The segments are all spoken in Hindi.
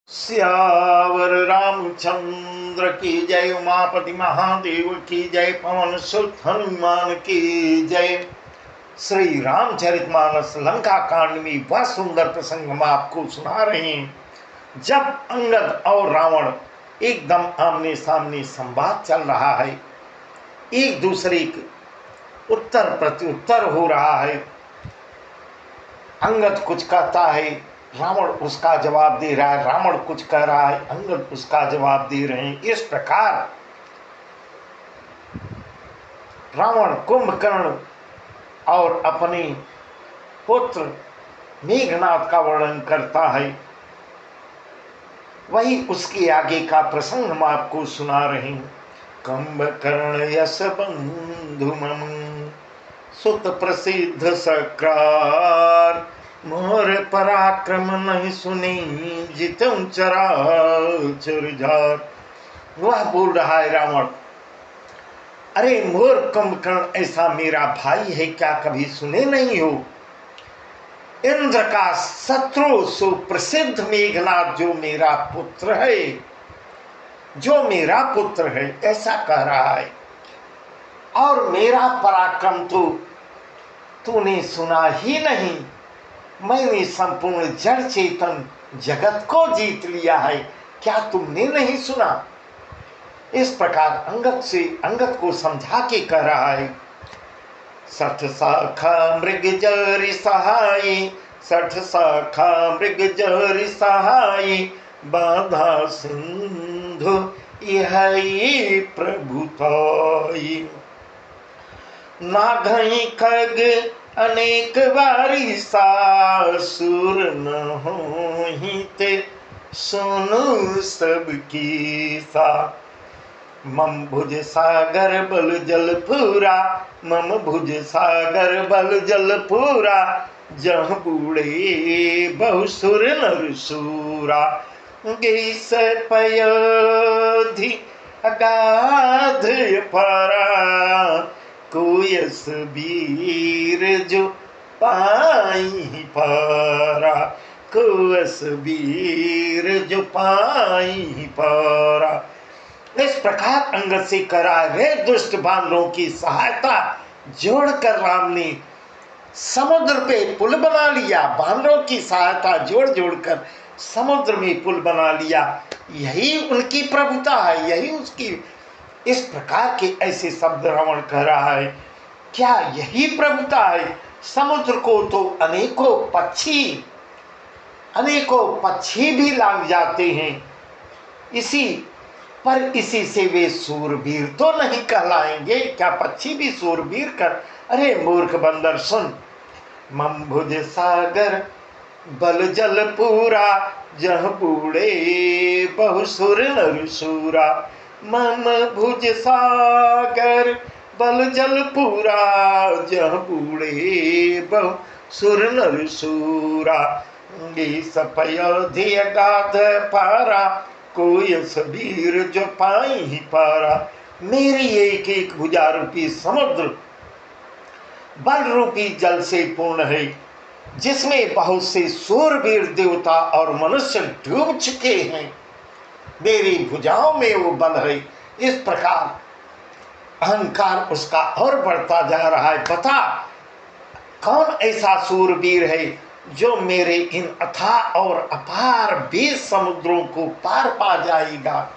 सियावर रामचंद्र की जय। उमापति महादेव की जय। पवन सुत हनुमान की जय। श्री रामचरितमानस लंका कांड में वह सुंदर प्रसंग हम आपको सुना रहे हैं जब अंगद और रावण एकदम आमने सामने संवाद चल रहा है, एक दूसरे के उत्तर प्रत्युत्तर हो रहा है। अंगद कुछ कहता है, रावण उसका जवाब दे रहा है, रावण कुछ कह रहा है, अंगद उसका जवाब दे रहे हैं। इस प्रकार रावण कुंभकर्ण और अपने पुत्र मेघनाद का वर्णन करता है। वही उसके आगे का प्रसंग हम आपको सुना रहे हैं। कुंभकर्ण यश बंधु मम सुत प्रसिद्ध सक्रार, मोर पराक्रम नहीं सुनी जितम चराचर जार। वह बोल रहा है रावण, अरे मोर कुंभकर्ण ऐसा मेरा भाई है क्या कभी सुने नहीं हो? इंद्र का शत्रु सुप्रसिद्ध मेघनाद जो मेरा पुत्र है, जो मेरा पुत्र है, ऐसा कह रहा है। और मेरा पराक्रम तो तूने सुना ही नहीं। मैंने संपूर्ण जड़ चेतन जगत को जीत लिया है, क्या तुमने नहीं सुना? इस प्रकार अंगद को समझा के कह रहा है। सठ शाखा मृग जरि सहाय, सठ शाखा मृग जरि सहाय, बाधा सिंधु यही प्रभुताई। नागई खग अनेक बारी सासुर न होहि ते सुनु सबकी सा। मम भुज सागर बल जल पूरा, मम भुज सागर बल जल पूरा, जह बूढ़े बहुसुर नर सूरा। गैस पयोधि अगाध परा, कोयस वीर जो पाई पारा, कोयस वीर जो पाई पारा। इस प्रकार अंगद से करा रे दुष्ट बानरों की सहायता जोड़कर राम ने समुद्र पे पुल बना लिया। बानरों की सहायता जोड़ जोड़कर समुद्र में पुल बना लिया। यही उनकी प्रभुता है, यही उसकी। इस प्रकार के ऐसे शब्द रावण कह रहा है। क्या यही प्रभुता है? समुद्र को तो अनेकों पक्षी भी लांग जाते हैं, इसी से वे सूरवीर तो नहीं कहलाएंगे? क्या पक्षी भी सूरवीर कर? अरे मूर्ख बंदर सुन। मम भुज सागर बल जल पूरा, जह बूढ़े बहुसुर नर सूरा। मम भुज सागर बल जल पूरा, जह बूढ़े बहुसुर नर सूरा। सपयोधि गाध पारा, कोई सबीर जो पाई ही पारा। मेरी एक एक भुजा रूपी समुद्र बल रूपी जल से पूर्ण है, जिसमें बहुत से सूरवीर देवता और मनुष्य डूब चुके हैं। मेरी भुजाओं में वो बल है। इस प्रकार अहंकार उसका और बढ़ता जा रहा है। पता कौन ऐसा सूरवीर है जो मेरे इन अथाह और अपार 20 समुद्रों को पार पा जाएगा?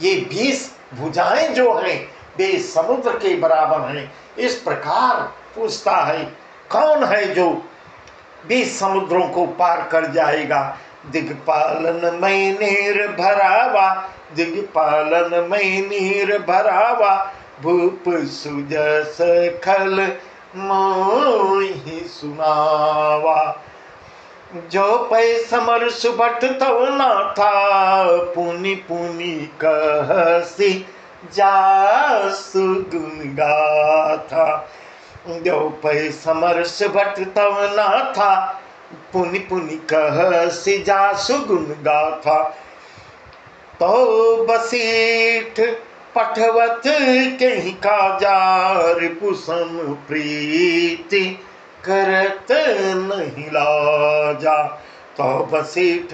ये 20 भुजाएं जो हैं वे समुद्र के बराबर हैं। इस प्रकार पूछता है, कौन है जो 20 समुद्रों को पार कर जाएगा? दिग्पालन मैं नीर भरावा, दिग्पालन मैं नीर भरावा, भूप सुजस खल मोहि सुनावा। जो पै समर सुबट तव ना था, पुनि पुनि कहसी जासु गुण गाथा। जो पै समर सुबट तव ना था, पुनि पुनि कहसी जासु गुण गाथा। तो बसीठ पठवत कहीं काजार, पुसम प्रीति करत नहीं लाजा। तो बसीठ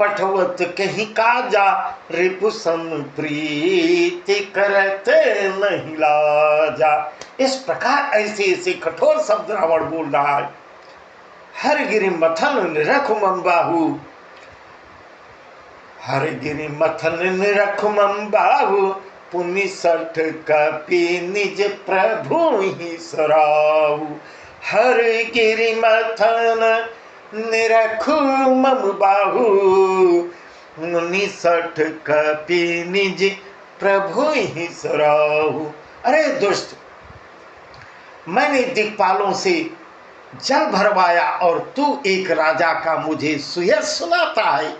पठवत कहीं काजा, रिपुसन प्रीति करत नहीं लाजा। इस प्रकार ऐसे ऐसे कठोर शब्द रावण बोल रहा है। हर गिरि मथन निरखुमं बाहु, हर गिरि मथन निरखुमं बाहु, पुनि सठ कपि निज प्रभु ही सराहु। हर गिरि मथन निरखुमं बाहु, पुनि सठ कपि निज प्रभु ही सराहु। अरे दुष्ट, मैंने दिक्पालों से जल भरवाया और तू एक राजा का मुझे सुयश सुनाता है।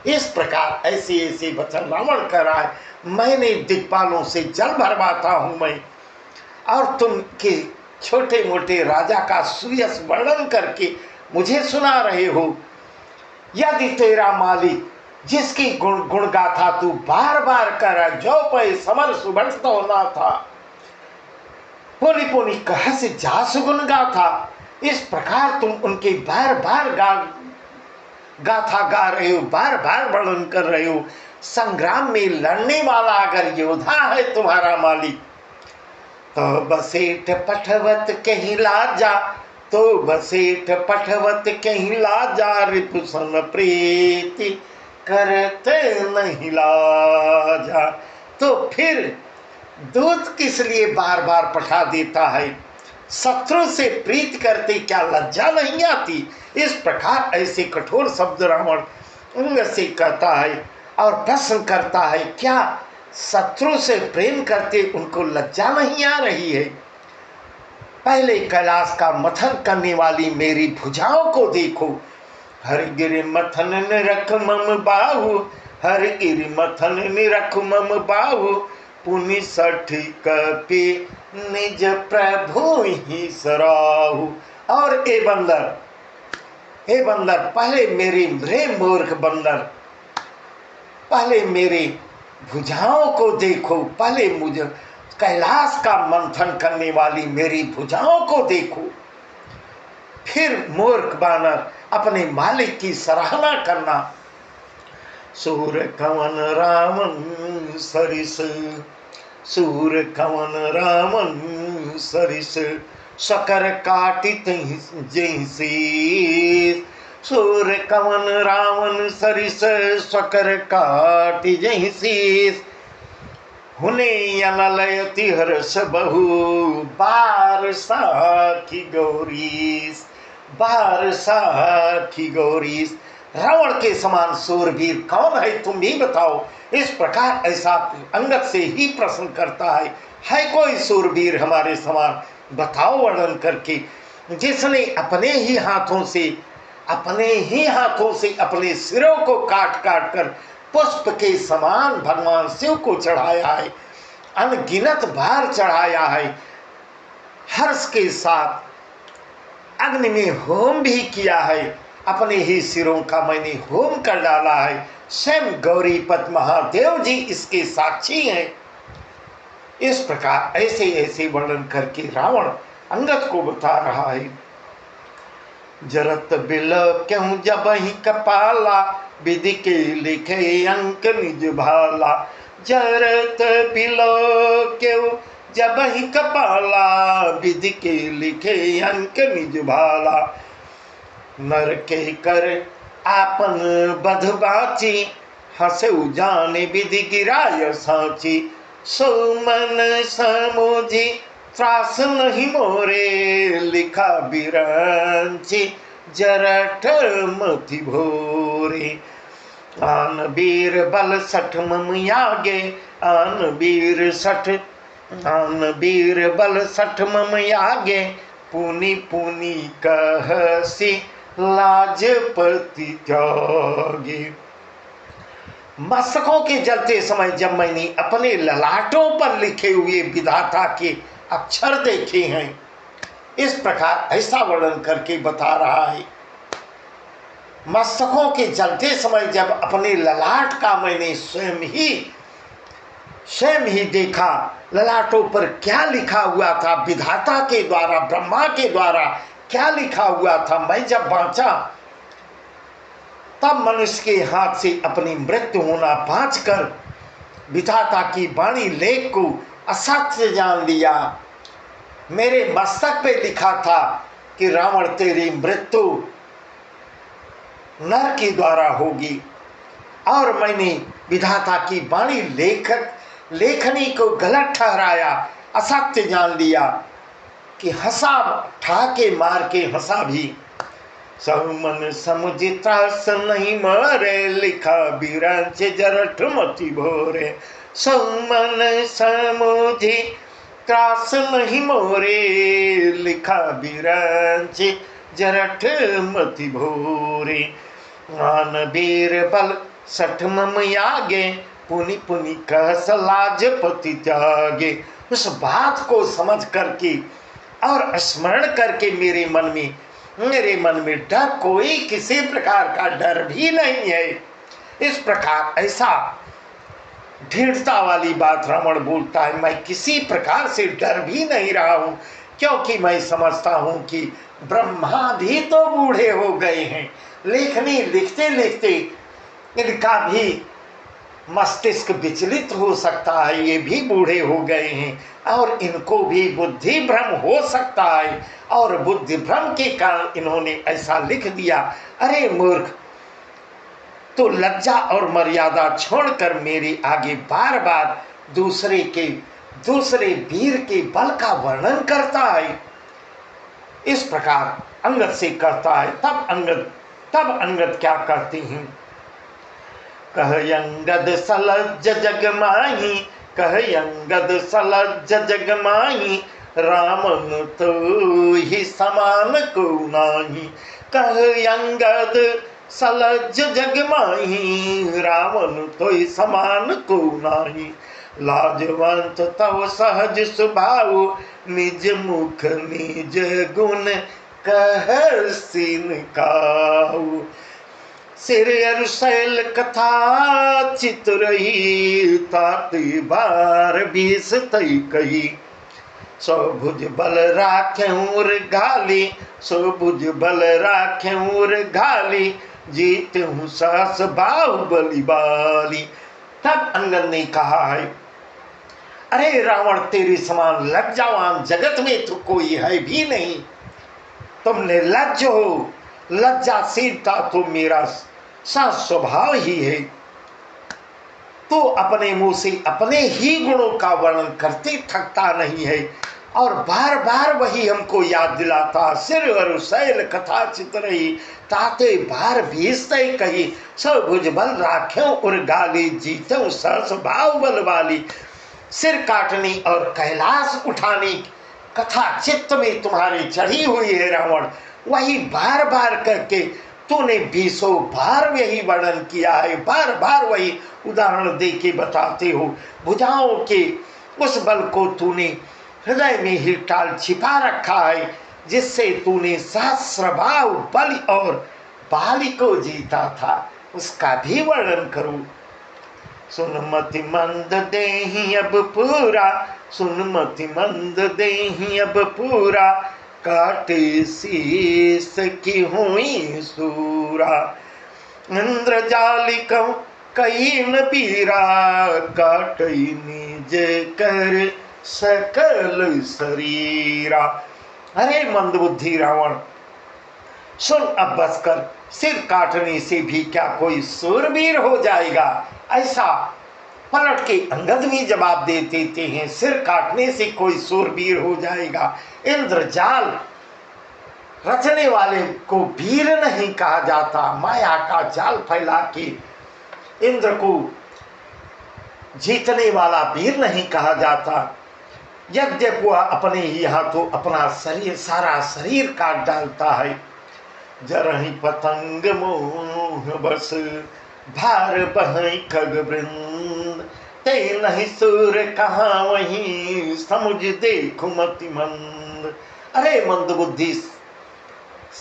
इस प्रकार ऐसे ऐसे वचन रावण कर रहा है। मैंने दिक्पालों से जल भरवाता हूं मैं, और तुम के छोटे मोटे राजा का सुयश वर्णन करके मुझे सुना रहे हो। यदि तेरा मालिक जिसकी गुण गाथा तू बार बार कर, जो पे समर सुबंत होना था, पोली पोली कह से जा सुगुन गाथा, इस प्रकार तुम उनके बार बार गाथा गा रहे हो, बार बार वर्णन कर रहे हो। संग्राम में लड़ने वाला अगर योद्धा है तुम्हारा मालिक, तो बसेठ पठवत कहीं लाजा, तो बसेठ पठवत कहीं लाजा, रिपुसन प्रीति करते नहीं लाजा। तो फिर दूत किस लिए बार बार पठा देता है? शत्रु से प्रीत करते क्या लज्जा नहीं आती? इस प्रकार ऐसे कठोर शब्द रावण उंग से कहता है और प्रश्न करता है, क्या शत्रु से प्रेम करते उनको लज्जा नहीं आ रही है? पहले कैलाश का मथन करने वाली मेरी भुजाओं को देखो। हर गिरि मथन निरख मम बाहु, हर गिरि मथन निरख मम बाहु, पुनि सठ कपि निज प्रभु ही सराहु। और ए बंदर, पहले मेरे मूर्ख बंदर, पहले मेरे भुजाओं को देखो, पहले मुझे कैलाश का मंथन करने वाली मेरी भुजाओं को देखो, फिर मूर्ख बानर अपने मालिक की सराहना करना। सूर कवन रावण सरिस, सूर कवन रावण सरिस, सकर काटित जैसी, सूर कवन रावण सरिस, सकर काटि जैसी, हुने अनलयति हर्ष बहु, बार साखी गौरीस, बार साखी गौरीस। रावण के समान सूरवीर कौन है, तुम भी बताओ। इस प्रकार ऐसा अंगद से ही प्रश्न करता है कोई सूरवीर हमारे समान? बताओ वर्णन करके, जिसने अपने ही हाथों से अपने सिरों को काट काट कर पुष्प के समान भगवान शिव को चढ़ाया है, अनगिनत बार चढ़ाया है, हर्ष के साथ अग्नि में होम भी किया है, अपने ही सिरों का मैंने होम कर डाला है। स्वयं गौरीपत महादेव जी इसके साक्षी हैं। इस प्रकार ऐसे ऐसे वर्णन करके रावण अंगद को बता रहा है। जरत बिल क्यों जब ही कपाला, विधि के लिखे अंक निज भाला। जरत बिल क्यों जब ही कपाला, विधि के लिखे अंक निज भाला। नर के कर आपन बध बाची, हंसऊ जाने विधि गिराय साची। सो मन समझी त्रास नहीं मोरे, लिखा बिरंची जरठ मति भोरे। आन वीर बल सठ मम यागे, आन वीर बल सठ मम यागे। पुनि पुनि कहसी लाजपति त्यागे। मस्तकों के जलते समय जब मैंने अपने ललाटों पर लिखे हुए विधाता के अक्षर देखे हैं, इस प्रकार ऐसा वर्णन करके बता रहा है। मस्तकों के जलते समय जब अपने ललाट का मैंने स्वयं ही देखा, ललाटों पर क्या लिखा हुआ था, विधाता के द्वारा, ब्रह्मा के द्वारा क्या लिखा हुआ था। मैं जब बाँचा तब मनुष्य के हाथ से अपनी मृत्यु होना बाँचकर विधाता की वाणी लेख को असत्य जान लिया। मेरे मस्तक पे लिखा था कि रावण तेरी मृत्यु नर के द्वारा होगी, और मैंने विधाता की वाणी लेखनी को गलत ठहराया, असत्य जान लिया कि हंसा ठाके मार के हंसा भी। सब मन समुझी त्रास नहीं मरे, लिखा बिरंच जरठ मति भोरे। सब मन समुझी त्रास नहीं मोरे, लिखा बिरंच जरठ मति भोरे। आन बीर बल सठ मम यागे, पुनि पुनि कहस लाज पति त्यागे। उस बात को समझ करके और स्मरण करके मेरे मन में डर, कोई किसी प्रकार का डर भी नहीं है। इस प्रकार ऐसा दृढ़ता वाली बात रावण बोलता है, मैं किसी प्रकार से डर भी नहीं रहा हूँ, क्योंकि मैं समझता हूँ कि ब्रह्मा भी तो बूढ़े हो गए हैं। लेखनी लिखते लिखते इनका भी मस्तिष्क विचलित हो सकता है, ये भी बूढ़े हो गए हैं और इनको भी बुद्धि भ्रम हो सकता है, और बुद्धि भ्रम के कारण इन्होंने ऐसा लिख दिया। अरे मूर्ख, तो लज्जा और मर्यादा छोड़कर मेरे आगे बार बार दूसरे वीर के बल का वर्णन करता है। इस प्रकार अंगद से करता है। तब अंगद क्या करते हैं? कह अंगद सलज्ज जग माही, कह अंगद सलज्ज जग माही, रामन तो ही समान को नाही। कह अंगद सलज्ज जग माही, रावण तो ही समान को नाही। लाजवंत तव सहज स्वभाव, निज मुख निज गुण कह सिन काऊ। सिर अरुशैल कथा चित रही, ताती बार बीस तई कही। सो भुज बल राख्यूर घाली, सो भुज बल राख्यूर घाली, जीत हूँ सास बाहुबली बाली। तब अंगद ने कहा है, अरे रावण, तेरे समान लज्जावान जगत में तो कोई है भी नहीं। तुम निर्लज्ज हो। लज्जाशीलता तो मेरा सा स्वभाव ही है। तो अपने मुंह से अपने ही गुणों का वर्णन करते थकता नहीं है, और बार बार वही हमको याद दिलाता। सिर और शैल कथा चित रही, ताते बार भीसते कही। सब भुज बल राख्यों उर गाली, जीतों सरस भाव बल वाली। सिर काटने और कैलाश उठाने कथा चित्त में तुम्हारी चढ़ी हुई है रावण। वही बार बार करके तूने 20 बार यही वर्णन किया है, बार बार वही उदाहरण दे के बताते हो। भुजाओं के उस बल को तूने हृदय में ही टाल छिपा रखा है, जिससे तूने सहस्रबाहु बलि और बाली को जीता था, उसका भी वर्णन करूं। सुन मति मंद देहि अब पूरा, सुन मति मंद देहि अब पूरा, काटे शीस की हुई सूरा। इंद्रजालिक कई न पीरा, काटई निज कर सकल शरीरा। अरे मंदबुद्धि रावण, सुन अब बस कर। सिर काटने से भी क्या कोई सूरवीर हो जाएगा? ऐसा पलट के अंगद में जवाब दे देते हैं, सिर काटने से कोई सूरवीर हो जाएगा। इंद्रजाल रचने वाले को वीर नहीं कहा जाता। माया का जाल फैला के इंद्र को जीतने वाला वीर नहीं कहा जाता। यद्यप वह अपने ही हाथों अपना शरीर, सारा शरीर काट डालता है। जरहि पतंग मोह बस, भार बहै खग वृंद, ते नहीं सूर कहाँ वहीं, समुझ देखु मति मंद। अरे मंदबुद्धि,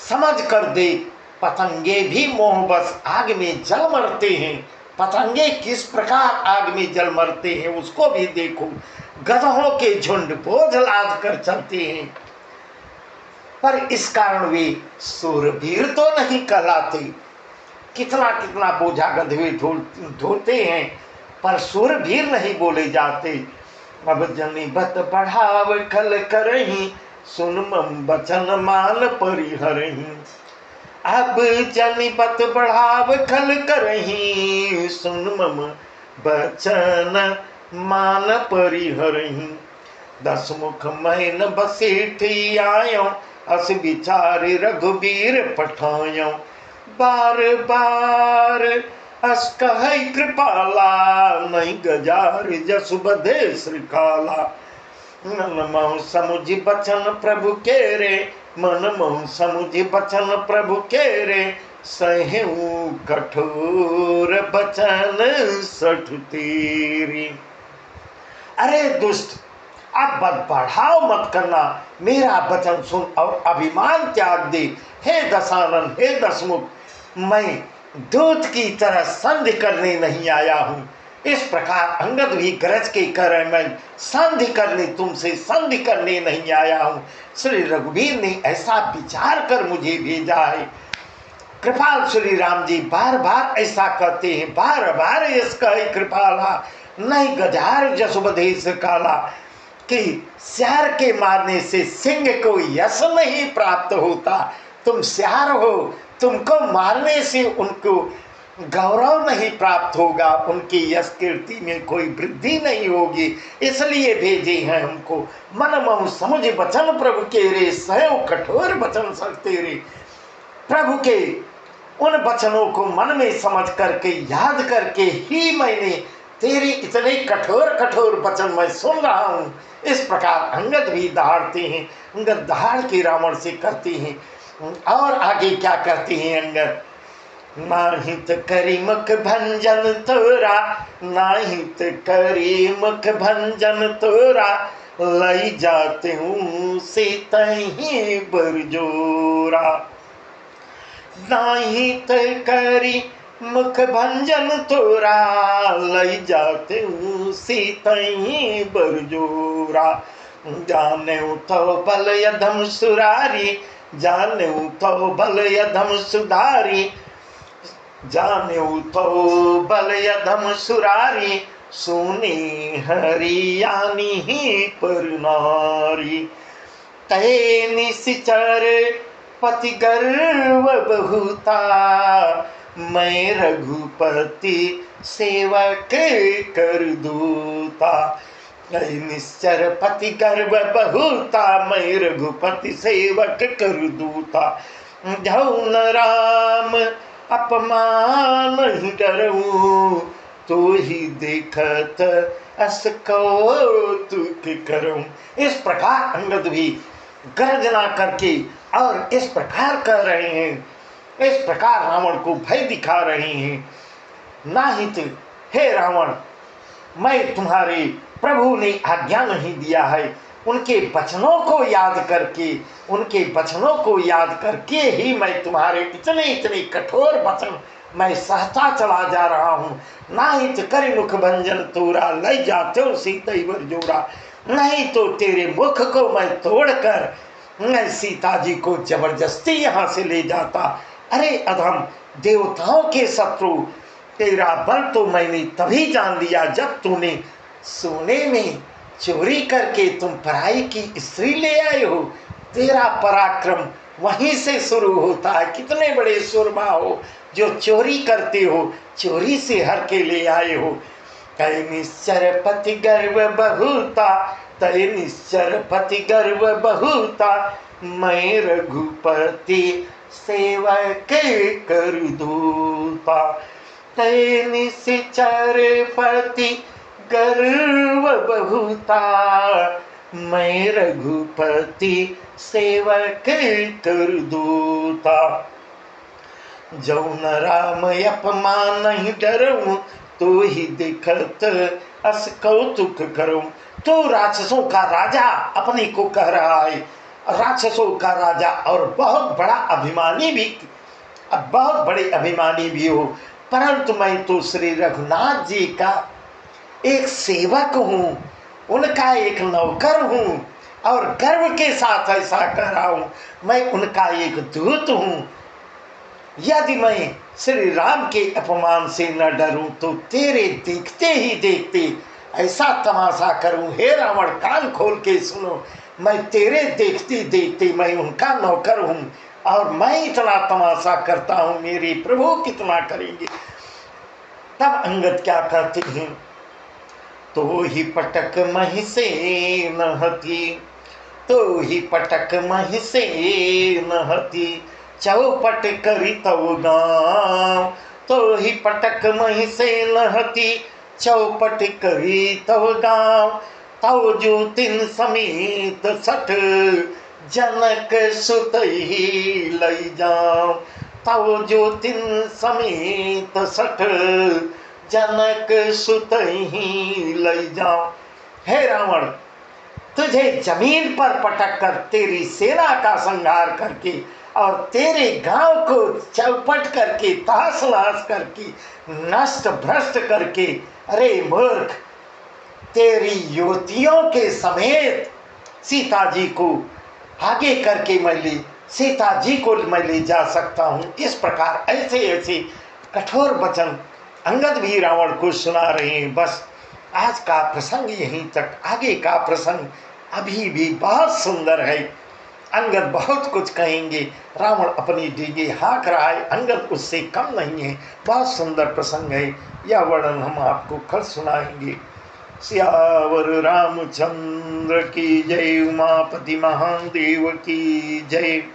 समझ कर देख, पतंगे भी मोह बस आग में जल मरते हैं। पतंगे किस प्रकार आग में जल मरते हैं उसको भी देखो। गधों के झुंड बोझ लाद कर चलते हैं, पर इस कारण वे सूरवीर तो नहीं कहलाते। कितना कितना बोझा गधे ढोते हैं, पर सूरवीर नहीं बोले जाते। अब जनी बत बढ़ाव खल करही, सुन मम बचन मान परिहरही। अब जनी बत बढ़ाव खल करही, सुन मम बचन मान परिहरही। दसमुख मैन बसेठी आयो, अस विचार रघुबीर पठायो। बार बार अस कह कृपाला, नहीं गजार जसु बधे श्रीकाला। मन मोह समुझ बचन प्रभु के रे, मन मोह समुझ बचन प्रभु के रे। सहु कठोर बचन सठ तेरी। अरे दुष्ट, अब बढ़ाव मत करना, मेरा वचन सुन और अभिमान त्याग दे। हे दशानन, हे दशमुख, मैं दूत की तरह संधि करने नहीं आया हूँ। इस प्रकार अंगद भी गरज के कह रहे, मैं संधि करने, तुमसे संधि करने नहीं आया हूँ। श्री रघुवीर ने ऐसा विचार कर मुझे भेजा है। कृपाल श्री राम जी बार बार ऐसा कहते हैं, बार बार इसका कृपाला, नहीं गजार जसुबधेश काला, कि श्यार के मारने से सिंह को यश नहीं प्राप्त होता। तुम श्यार हो, तुमको मारने से उनको गौरव नहीं प्राप्त होगा, उनकी यश कीर्ति में कोई वृद्धि नहीं होगी, इसलिए भेजे हैं हमको। मन मम समुझ बचन प्रभु के रे, सहु कठोर बचन सकते रे। प्रभु के उन वचनों को मन में समझ करके, याद करके ही मैंने तेरे इतने कठोर कठोर वचन मैं सुन रहा हूँ। इस प्रकार अंगद भी दहाड़ते हैं। अंगद दहाड़ के रावण से करते हैं। और आगे क्या करते हैं अंगद? नाहित करी मुख भंजन तोरा, नाहित करी मुख भंजन तोरा, लई जाते हूँ सीतही बरजोरा। नाहित करी मुख भंजन तोरा, लई जाते हूँ सीतही बरजोरा। जाने तो बल यधम सुरारी, जाने तो बल यधम सुधारी, जाने तो बल यधम सुरारी, सुनी हरियाणी ही पर नारी। तहे निश्चर पति गर्व बहुता, मैं रघुपति सेवक कर दूता। निश्चर पति गर्व बहुता, मैं रघुपति सेवक कर दूता। जौन राम अपमान ही डरूं, तो ही देखत अस कौतुक करूं। इस प्रकार अंगद भी गर्जना करके और इस प्रकार कह रहे हैं, इस प्रकार रावण को भय दिखा रहे हैं। नाहित हे रावण, मैं तुम्हारे प्रभु ने आज्ञा नहीं दिया है, उनके वचनों को याद करके, उनके वचनों को याद करके ही मैं तुम्हारे इतने इतने कठोर वचन मैं सहता चला जा रहा हूँ। नाहित करी मुख भंजन तोरा, लई जाते हो सीतई बरजोरा। नहीं तो तेरे मुख को मैं तोड़कर मैं सीता जी को जबरदस्ती यहाँ से ले जाता। अरे अधम, देवताओं के शत्रु, तेरा बल तो मैंने तभी जान लिया जब तूने सोने में चोरी करके तुम पराई की स्त्री ले आए हो। तेरा पराक्रम वहीं से शुरू होता है। कितने बड़े सुरमा हो जो चोरी करते हो, चोरी से हर के ले आए हो। तय निश्चर पति गर्व बहुता, तय निश्चर पति गर्व बहुता, मैं रघुपति सेवक कर दूता। तय निश्चर पति गर्व बहुता, मैं रघुपति सेवक कर दूता। जौन राम अपमान नहीं डरूं, तो ही दिखत अस कौतुक करूं। तो राक्षसों का राजा अपने को कह रहा है, राक्षसों का राजा, और बहुत बड़ा अभिमानी भी, बहुत बड़े अभिमानी भी हो, परंतु मैं तो श्री रघुनाथ जी का एक सेवक हूँ, उनका एक नौकर हूँ, और गर्व के साथ ऐसा कह रहा हूँ। मैं उनका एक दूत हूँ। यदि मैं श्री राम के अपमान से न डरूं तो तेरे देखते ही देखते ऐसा तमाशा करूं। हे रावण, कान खोल के सुनो, मैं तेरे देखते देखते मैं उनका नौकर हूं और मैं इतना तमाशा करता हूं, मेरे प्रभु कितना करेंगे। तब अंगद क्या कहते हैं, तो ही पटक मही से नहती, तो ही पटक मही से नहती, चौपट करी तव गाँव, तो ही पटक मही से नहती, चौपट करी तव गाँव, तव जो तिन समेत सठ, जनक सुत ही लई जाओ, तव जो तिन समेत सठ, जनक सुत ही लई जाओ। हे रावण, तुझे जमीन पर पटक कर तेरी सेना का संहार करके और तेरे गांव को चौपट करके तहस नहस करके नष्ट भ्रष्ट करके, अरे मूर्ख, तेरी युवतियों के समेत सीता जी को आगे करके मैं सीता जी को मैं ले जा सकता हूँ। इस प्रकार ऐसे ऐसे कठोर वचन अंगद भी रावण को सुना रहे हैं। बस आज का प्रसंग यहीं तक, आगे का प्रसंग अभी भी बहुत सुंदर है। अंगद बहुत कुछ कहेंगे, रावण अपनी डींगे हाँक रहा है, अंगद उससे कम नहीं है। बहुत सुंदर प्रसंग है, यह वर्णन हम आपको कल सुनाएंगे। सियावर रामचंद्र की जय, उमापति महादेव की जय।